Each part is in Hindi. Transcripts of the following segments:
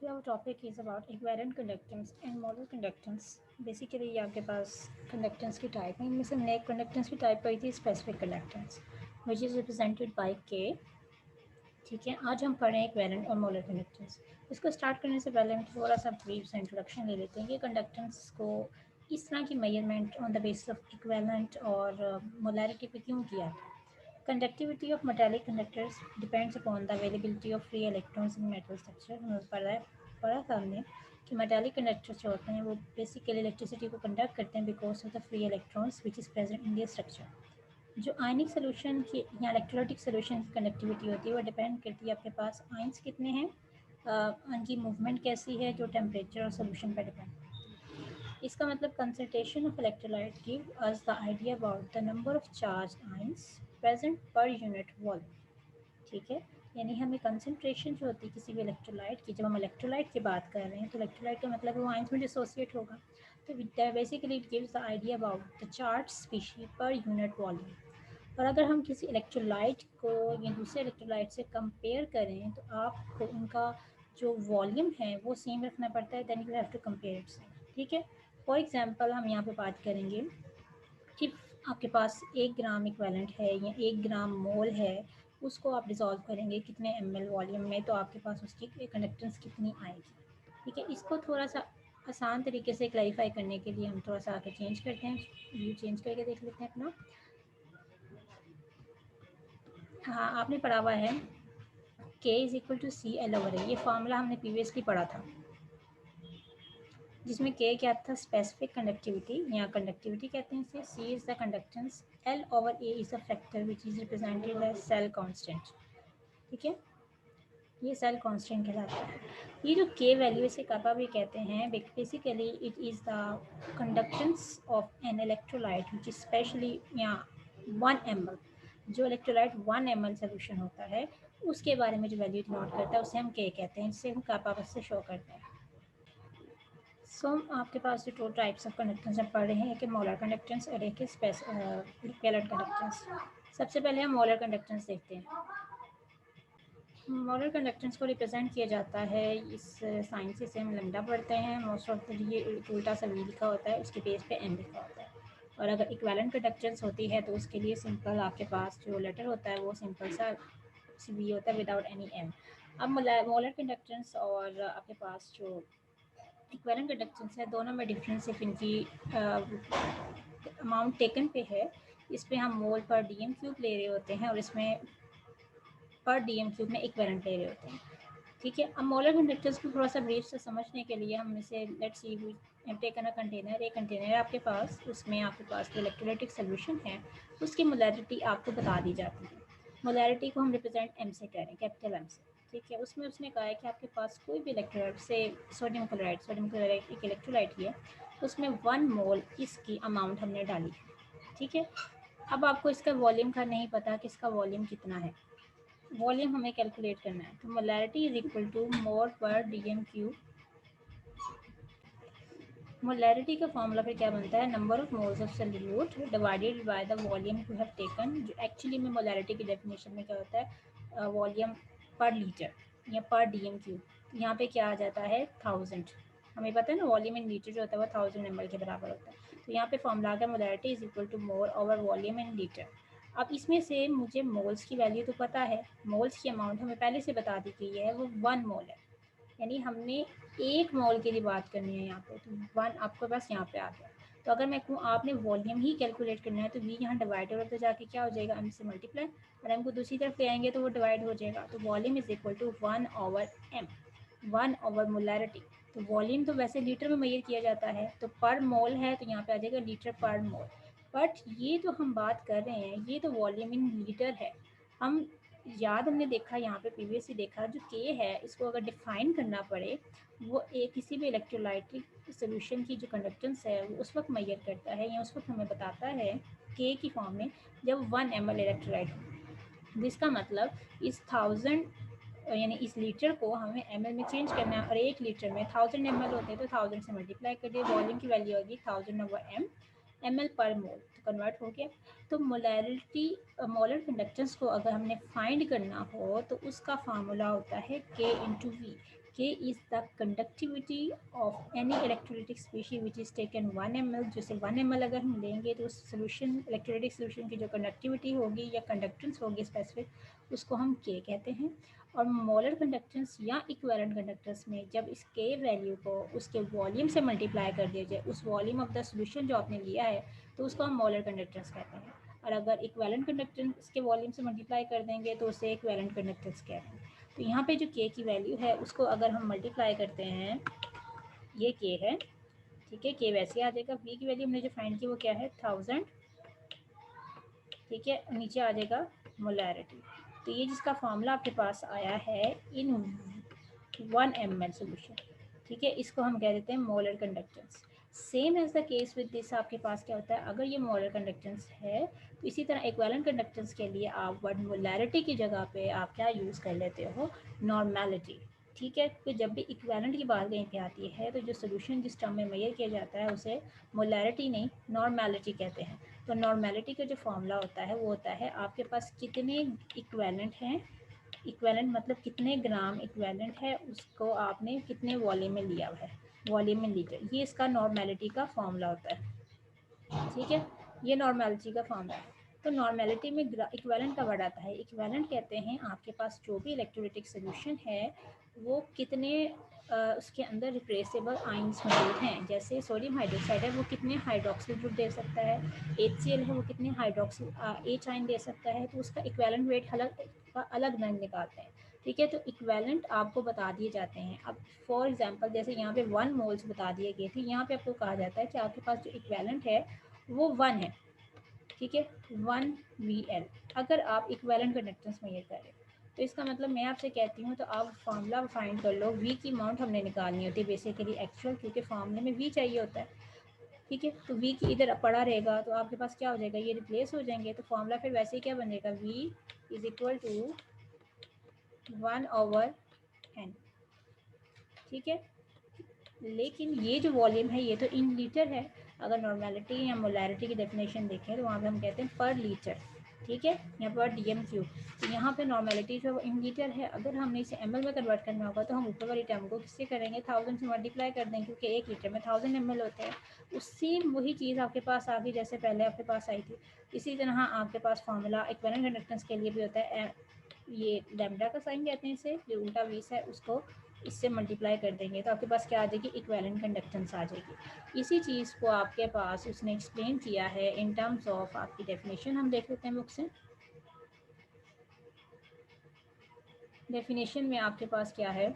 Our topic is about equivalent conductance and molar conductance. Basically ये आपके पास कंडक्टेंस की टाइप है, इनमें से हमने एक कंडक्टेंस की टाइप पढ़ी थी specific conductance which is represented by के। ठीक है, आज हम पढ़ रहे हैं इक्विवेलेंट और मोलर कंडक्टेंस। इसको स्टार्ट करने से पहले हम थोड़ा सा ब्रीफ सा इंट्रोडक्शन ले लेते हैं कि कंडक्टेंस को इस तरह की measurement on the basis of equivalent और मोलैरिटी पे क्यों किया था। Conductivity of metallic conductors depends upon the availability of free electrons in metal structure. हमें पढ़ा था हमने कि मेटालिक कंडक्टर्स जो होते हैं वो बेसिकली इलेक्ट्रिसिटी को कंडक्ट करते हैं because of the free electrons which is present in their structure. जो आयनिक सोल्यूशन की या इलेक्ट्रोलाइटिक सोल्यूशन की कंडक्टिविटी होती है वो डिपेंड करती है आपके पास आइंस कितने हैं, उनकी मूवमेंट कैसी है, जो टेम्परेचर और सोल्यूशन पर डिपेंड। इसका मतलब concentration of electrolyte give us the idea about the number of charge ions present per unit volume. ठीक है, यानी हमें कंसंट्रेशन जो होती है किसी भी इलेक्ट्रोलाइट की, जब हम इलेक्ट्रोलाइट की बात कर रहे हैं तो इलेक्ट्रोलाइट का मतलब वो आइंस में डिसोसिएट होगा। तो basically it gives the idea about the charge species per unit volume. और अगर हम किसी इलेक्ट्रोलाइट को या दूसरे इलेक्ट्रोलाइट से कंपेयर करें तो आपको उनका जो वॉल्यूम है वो सेम रखना पड़ता है, then you have to compare it same. ठीक है, फॉर एग्जांपल हम यहाँ पे बात करेंगे इफ़ आपके पास 1 ग्राम इक्विवेलेंट है या 1 ग्राम मोल है, उसको आप डिज़ोल्व करेंगे कितने ml वॉल्यूम में, तो आपके पास उसकी कंडक्टेंस कितनी आएगी। ठीक है, इसको थोड़ा सा आसान तरीके से क्लैरिफाई करने के लिए हम थोड़ा सा आगे चेंज करते हैं, व्यू चेंज करके देख लेते हैं अपना। हाँ, आपने पढ़ा हुआ है K is equal to C L over A, ये फार्मूला हमने प्रीवियसली पढ़ा था जिसमें के क्या था, स्पेसिफिक कंडक्टिविटी या कंडक्टिविटी कहते हैं इसे, C is the conductance, L over A is a factor which is represented as cell constant. ठीक है, ये सेल कांस्टेंट कहलाता है। ये जो के वैल्यू इसे कपा भी कहते हैं, basically it is the conductance of an electrolyte which is specially या 1 ml। जो इलेक्ट्रोलाइट 1 ml सोल्यूशन होता है उसके बारे में जो वैल्यू डिनोट करता है उसे हम के कहते हैं, जिससे हम कापा बस से शो करते हैं। आपके पास जो 2 टाइप्स ऑफ कंडक्टेंस हम पढ़ रहे हैं, एक है मोलर कंडक्टेंस और एक है इक्विवेलेंट कंडक्टेंस। सबसे पहले हम मोलर कंडक्टेंस देखते हैं। मोलर कंडक्टेंस को रिप्रेजेंट किया जाता है इस साइन से, हम लैम्डा पढ़ते हैं, मोस्ट ऑफ ये उल्टा सा वी लिखा होता है, उसके बेस पे एम लिखा होता है। और अगर इक्विवेलेंट कंडक्टेंस होती है तो उसके लिए सिंपल आपके पास जो लेटर होता है वो सिंपल सा वी होता है विदाउट एनी एम। अब मोलर कंडक्टेंस और आपके पास जो इक्विवेलेंट कंडक्टेंस है, दोनों में डिफरेंस सिर्फ इनकी अमाउंट टेकन पे है। इस पे हम मोल पर डीएम क्यूब ले रहे होते हैं और इसमें पर डीएम क्यूब में इक्विवेलेंट ले रहे होते हैं। ठीक है, अब मोलर कंडक्टर्स को थोड़ा सा ब्रीफ से समझने के लिए हम इसे let's see taken a container, एक कंटेनर आपके पास, उसमें आपके पास जो इलेक्ट्रोलाइटिक सोल्यूशन है उसकी मोलैरिटी आपको बता दी जाती है। मोलैरिटी को हम रिप्रेजेंट एम से करें, कैपिटल एम से। ठीक है, उसमें उसने कहा है कि आपके पास कोई भी इलेक्ट्रोलाइट से सोडियम क्लोराइड एक इलेक्ट्रोलाइट है, उसमें 1 मोल इसकी अमाउंट हमने डाली। ठीक है, अब आपको इसका वॉल्यूम का नहीं पता कि इसका वॉल्यूम कितना है, वॉल्यूम हमें कैलकुलेट करना है, तो मोलैरिटी इज इक्वल टू मोल पर डीएम क्यूब। मोलैरिटी का फॉर्मूला फिर क्या बनता है, number of moles of solute divided by the volume you have taken. जो एक्चुअली में मोलैरिटी की डेफिनेशन में क्या होता है, वॉल्यूम पर लीटर या पर डीएम क्यूब। यहाँ पे क्या आ जाता है 1000, हमें पता है ना वॉल्यूम इन लीटर जो होता है वो 1000 ml के बराबर होता है। तो यहाँ पे फॉर्मूला का molarity is equal to mole over volume in litre. अब इसमें से मुझे मोल्स की वैल्यू तो पता है, मोल्स की अमाउंट हमें पहले से बता दी गई है, वो 1 मोल है, यानी हमने 1 मोल के लिए बात करनी है यहाँ पे, तो 1 आपके पास यहाँ पे आ गया। तो अगर मैं कहूँ आपने वॉल्यूम ही कैलकुलेट करना है तो वी यहाँ डिवाइड और तो जाके क्या हो जाएगा, एम से मल्टीप्लाई, और एम को दूसरी तरफ ले आएंगे तो वो डिवाइड हो जाएगा। तो volume is equal to 1/m, 1/मोलैरिटी। तो वॉल्यूम तो वैसे लीटर में मेजर किया जाता है, तो पर मोल है तो यहाँ पे आ जाएगा लीटर पर मोल। बट ये जो हम बात कर रहे हैं ये तो वॉल्यूम इन लीटर है। हम याद हमने देखा यहाँ पे प्रीवियसली देखा, जो के है इसको अगर डिफाइन करना पड़े, वो एक किसी भी इलेक्ट्रोलाइटिक सोल्यूशन की जो कंडक्टेंस है वो उस वक्त मेजर करता है या उस वक्त हमें बताता है के की फॉर्म में जब 1 ml इलेक्ट्रोलाइट हो। जिसका मतलब इस 1000 यानी इस लीटर को हमें एम में चेंज करना है, और 1 लीटर में 1000 ml होते हैं तो 1000 से मल्टीप्लाई कर दिए, वॉल्यूम की वैल्यू होगी 1000/m। ml पर मोल तो कन्वर्ट हो गया। तो मोलैरिटी मोलर कंडक्टेंस को अगर हमने फाइंड करना हो तो उसका फार्मूला होता है K into V. K is the conductivity of any electrolytic species which is taken 1 ml। जैसे 1 ml अगर हम लेंगे तो उस सोल्यूशन इलेक्ट्रोलाइटिक सोल्यूशन की जो कंडक्टिविटी होगी या कंडक्टेंस होगी स्पेसिफिक उसको हम K कहते हैं। और मोलर कंडक्टेंस या इक्विवेलेंट कंडक्टेंस में जब इस K वैल्यू को उसके वॉल्यूम से मल्टीप्लाई कर दिया जाए, उस वॉल्यूम ऑफ द सोल्यूशन जो आपने लिया है, तो उसको हम मोलर कंडक्टेंस कहते हैं। और अगर इक्विवेलेंट कंडक्टेंस के वॉल्यूम से मल्टीप्लाई कर देंगे तो उसे इक्विवेलेंट कंडक्टेंस कहते हैं। तो यहाँ पे जो K की वैल्यू है उसको अगर हम मल्टीप्लाई करते हैं, ये K है, ठीक है, K वैसे आ जाएगा। V की वैल्यू हमने जो फाइंड की वो क्या है 1000, ठीक है, नीचे आ जाएगा मोलैरिटी। तो ये जिसका फॉर्मूला आपके पास आया है इन 1 ml सोल्यूशन, ठीक है, इसको हम कह देते हैं molar conductance. Same as the case with this आपके पास क्या होता है, अगर ये मोलर कंडक्टेंस है तो इसी तरह इक्विवेलेंट कंडक्टेंस के लिए आप वर्ड मोलैरिटी की जगह पे आप क्या यूज़ कर लेते हो, नॉर्मेलिटी, ठीक है। तो जब भी इक्विवेलेंट की बात कहीं पे आती है तो जो सोल्यूशन जिस टर्म में मेजर किया जाता है उसे मोलैरिटी नहीं नॉर्मेलिटी कहते हैं। तो नॉर्मेलिटी का जो फॉर्मूला होता है वो होता है आपके पास कितने इक्विवेलेंट हैं, इक्विवेलेंट मतलब कितने ग्राम इक्विवेलेंट है, उसको आपने कितने वॉल्यूम में लिया हुआ है, वॉल्यूम में लीटर, ये इसका नॉर्मेलिटी का फॉर्मूला होता है, ठीक है। ये नॉर्मेलिटी का फॉर्मूला है। तो नॉर्मेलिटी में इक्विवेलेंट का वर्ड आता है। इक्विवेलेंट कहते हैं आपके पास जो भी इलेक्ट्रोलाइटिक सोल्यूशन है वो कितने उसके अंदर रिप्लेसेबल आइंस मौजूद हैं। जैसे सोडियम हाइड्रोक्साइड है वो कितने हाइड्रोक्सिल ग्रुप दे सकता है, HCl है वो कितने हाइड्रोक्सिल H आइन दे सकता है, तो उसका इक्विवेलेंट वेट अलग रंग निकालते हैं, ठीक है। तो इक्विवेलेंट आपको बता दिए जाते हैं। अब फॉर एग्जांपल जैसे यहाँ पे 1 मोल्स बता दिए गए थे, यहाँ पे आपको कहा जाता है कि आपके पास जो इक्विवेलेंट है वो 1 है, ठीक है, 1 VL। अगर आप इक्विवेलेंट कंडक्टेंस मेजर करें तो इसका मतलब मैं आपसे कहती हूँ तो आप फार्मूला फाइंड कर लो। V की अमाउंट हमने निकालनी होती है बेसिकली एक्चुअल, क्योंकि फार्मूले में V चाहिए होता है, ठीक है। तो V की इधर पड़ा रहेगा तो आपके पास क्या हो जाएगा, ये रिप्लेस हो जाएंगे। तो फार्मूला फिर वैसे ही क्या बन जाएगा, V is equal to 1/n, ठीक है। लेकिन ये जो वॉल्यूम है ये तो इन लीटर है। अगर नॉर्मेलिटी या मोलैरिटी की डेफिनेशन देखें तो वहाँ पे हम कहते हैं पर लीटर, ठीक है, यहाँ पर DM³ तो यहाँ पे नॉर्मेलिटी जो इन लीटर है, अगर हमने इसे ml में कन्वर्ट करना होगा तो हम ऊपर वाली टर्म को किससे करेंगे, 1000 से मल्टीप्लाई कर देंगे, क्योंकि 1 लीटर में 1000 ml होते हैं। उससे वही चीज़ आपके पास आ गई जैसे पहले आपके पास आई थी। इसी तरह आपके पास फार्मूला इक्विवेलेंट कंडक्टेंस के लिए भी होता है, ये लैम्डा का साइन कहते हैं इसे, जो उल्टा 20 है उसको इससे मल्टीप्लाई कर देंगे तो आपके पास क्या आ जाएगी, इक्विवेलेंट कंडक्टेंस आ जाएगी। इसी चीज़ को आपके पास उसने एक्सप्लेन किया है इन टर्म्स ऑफ, आपकी डेफिनेशन हम देख लेते हैं बुक से। डेफिनेशन में आपके पास क्या है,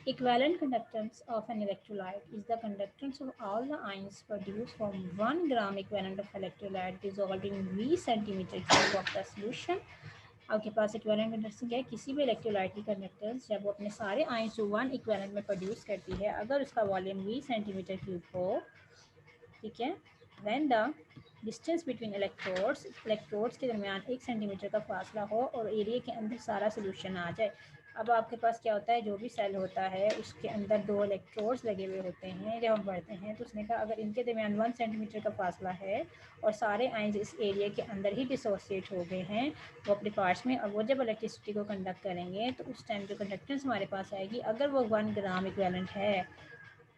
equivalent conductance of an electrolyte is the conductance of all the ions produced from 1 gram equivalent of electrolyte dissolved in V centimeter cube of the solution। आपके पास इक्विवेलेंट कंडक्टेंस क्या है, किसी भी इलेक्ट्रोलाइट की कंडक्टेंस जब वो अपने सारे आयंस को 1 इक्विवेलेंट में प्रोड्यूस करती है, अगर उसका वॉल्यूम V सेंटीमीटर क्यूब हो, ठीक है, when the distance between electrodes के दरमियान 1 सेंटीमीटर का फासला हो और एरिया के अंदर सारा सोल्यूशन आ जाए। अब आपके पास क्या होता है, जो भी सेल होता है उसके अंदर 2 इलेक्ट्रोड्स लगे हुए होते हैं जब हम पढ़ते हैं, तो उसने कहा अगर इनके दरमियान 1 सेंटीमीटर का फासला है और सारे आयंस इस एरिया के अंदर ही डिसोसिएट हो गए हैं वो अपने पार्ट्स में, और वो जब इलेक्ट्रिसिटी को कंडक्ट करेंगे तो उस टाइम जो कंडक्टेंस हमारे पास आएगी, अगर वो 1 ग्राम इक्विवेलेंट है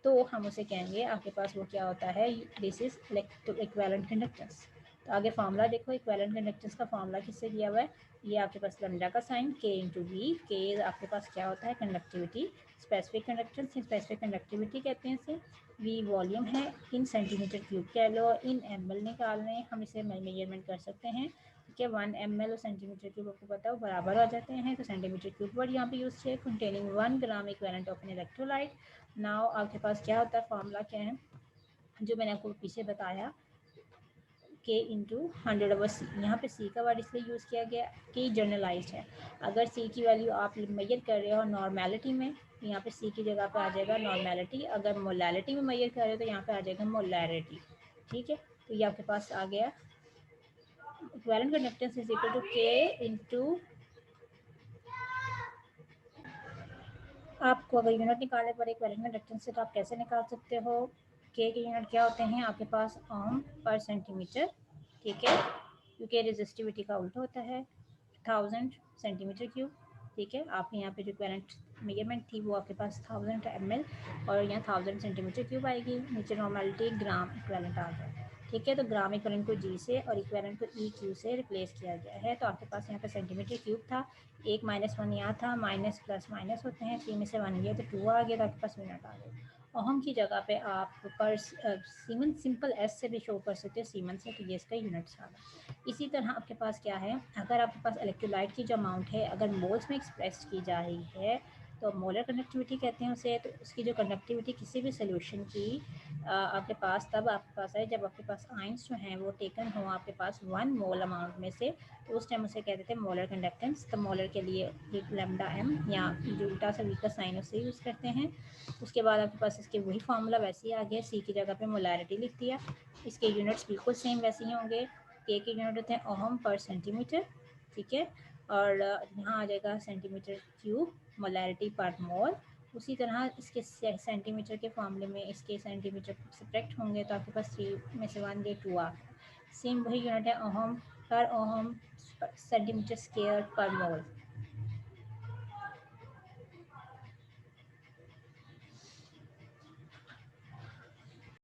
तो हम उसे कहेंगे आपके पास वो क्या होता है, दिस इज इक्विवेलेंट कंडक्टेंस। तो आगे फार्मूला देखो, इक्विवेलेंट कंडक्टेंस का फार्मूला किससे दिया हुआ है, ये आपके पास लैम्डा का साइन K इंटू वी। के आपके पास क्या होता है, conductivity, specific conductance, specific conductivity कहते हैं इसे। V वॉल्यूम है, इन सेंटीमीटर क्यूब कह लो, इन ml निकालने हम इसे मेजरमेंट कर सकते हैं, ठीक है। 1 ml और सेंटीमीटर क्यूब आपको पता है बराबर आ जाते हैं, तो सेंटीमीटर क्यूब वर्ड यहाँ पे यूज किया, containing 1 gram equivalent of an electrolyte. Now आपके पास क्या होता है, फार्मूला क्या है जो मैंने आपको पीछे बताया, K इंटू 100/C। यहाँ पे C का वर्ड इसलिए यूज़ किया गया कि जनरलाइज है। अगर C की वैल्यू आप मेजर कर रहे हो नॉर्मेलिटी में, तो यहाँ पे C की जगह पे आ जाएगा नॉर्मेलिटी। अगर मोलैलिटी में मेजर कर रहे हो तो यहाँ पे आ जाएगा मोलैरिटी, ठीक है। तो ये आपके पास आ गया, equivalent conductance is equal to K into, आपको अगर यूनिट निकालने पर इक्विवेलेंट कंडक्टेंस से तो आप कैसे निकाल सकते हो, के यूनिट क्या होते हैं आपके पास ओम पर सेंटीमीटर, ठीक है, क्योंकि रेजिस्टिविटी का उल्टा होता है 1000 सेंटीमीटर क्यूब, ठीक है। आपके यहाँ पे जो करंट मेजरमेंट थी वो आपके पास 1000 ml और यहाँ 1000 सेंटीमीटर क्यूब आएगी, नीचे नॉर्मलिटी ग्राम इक्वेलेंट आ गया, ठीक है। तो ग्राम इक्वेलेंट को जी से और इक्वेलेंट को ई क्यू से रिप्लेस किया गया है। तो आपके पास यहाँ पे सेंटीमीटर क्यूब था, एक -1 यहाँ था, माइनस प्लस माइनस होते हैं, 3 में से 1 गया तो 2 आ गया, तो आपके पास मिनट आ गया। ओहम की जगह पे आप पर सीमन सिंपल एस से भी शो कर सकते हो सीमन से, तो ये इसका यूनिट्स आ गया। इसी तरह आपके पास क्या है, अगर आपके पास इलेक्ट्रोलाइट की जो अमाउंट है अगर मोल्स में एक्सप्रेस की जा रही है तो मोलर कंडक्टिविटी कहते हैं उसे। तो उसकी जो कंडक्टिविटी किसी भी सोल्यूशन की आपके पास तब आपके पास है जब आपके पास आइंस जो हैं वो टेकन हो आपके पास 1 मोल अमाउंट में से, तो उस टाइम उसे कहते थे मोलर कंडक्टेंस। तो मोलर के लिए लैम्डा एम या जो उल्टा सा वी का साइन उसे यूज़ करते हैं। उसके बाद आपके पास इसके वही फार्मूला वैसे ही आ गया, सी की जगह पे मोलैरिटी लिख दिया। इसके यूनिट्स बिल्कुल सेम वैसे ही होंगे, के यूनिट होते हैं ओहम पर सेंटीमीटर, ठीक है। और यहाँ आ जाएगा सेंटीमीटर क्यूब, मोलैरिटी पर मोल। उसी तरह इसके सेंटीमीटर के मामले में इसके सेंटीमीटर सब्ट्रैक्ट होंगे तो आपके पास 3 में से 1 गए 2 आ गया। सेम वही यूनिट है ओहम पर ओहम सेंटीमीटर स्क्वायर पर मोल,